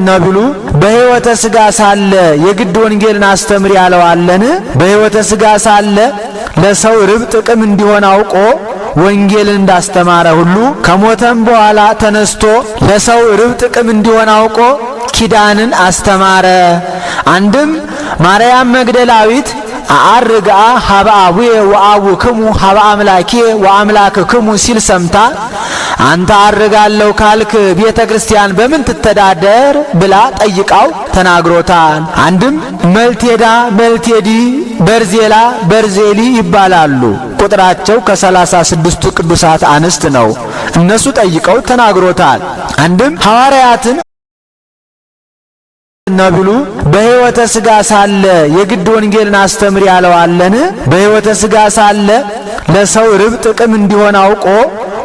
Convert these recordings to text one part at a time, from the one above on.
ነብሉ በሕይወተ ሥጋ ሳለ የግድ ወንጌልን አስተምር ያለው አለን? በሕይወተ ሥጋ ሳለ ለሰው ርብ ጥቅም እንዲሆን አውቆ ወንጌልን እንዳስተማረ ሁሉ ከሞተም በኋላ ተነስቶ ለሰው ርብ ጥቅም እንዲሆን አውቆ ኪዳንን አስተማረ። አንድም ማርያም መግደላዊት አርግአ ሀበ አቡየ ወአቡክሙ ሀበ አምላኬ ወአምላክክሙ ሲል ሰምታ አንተ አርጋለሁ ካልክ ቤተ ክርስቲያን በምን ትተዳደር ብላ ጠይቃው ተናግሮታል። አንድም መልቴዳ፣ መልቴዲ፣ በርዜላ፣ በርዜሊ ይባላሉ። ቁጥራቸው ከ36ቱ ቅዱሳት አንስት ነው። እነሱ ጠይቀው ተናግሮታል። አንድም ሐዋርያትን ነብሉ በሕይወተ ሥጋ ሳለ የግድ ወንጌልን አስተምር ያለው አለን? በሕይወተ ሥጋ ሳለ ለሰው ርብ ጥቅም እንዲሆን አውቆ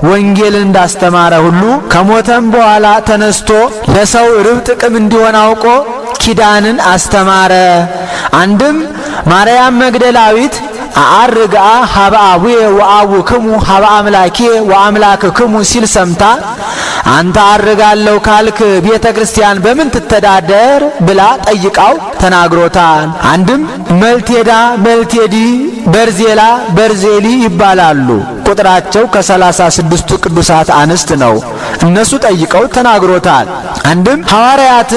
ወንጌልን እንዳስተማረ ሁሉ ከሞተም በኋላ ተነስቶ ለሰው ርብ ጥቅም እንዲሆን አውቆ ኪዳንን አስተማረ። አንድም ማርያም መግደላዊት አርግአ ሀበ አቡየ ወአቡክሙ ሀበ አምላኬ ወአምላክክሙ ሲል ሰምታ አንተ አርጋለሁ ካልክ ቤተ ክርስቲያን በምን ትተዳደር ብላ ጠይቃው ተናግሮታል። አንድም መልቴዳ፣ መልቴዲ፣ በርዜላ፣ በርዜሊ ይባላሉ። ቁጥራቸው ከ36ቱ ቅዱሳት አንስት ነው። እነሱ ጠይቀው ተናግሮታል። አንድም ሐዋርያትን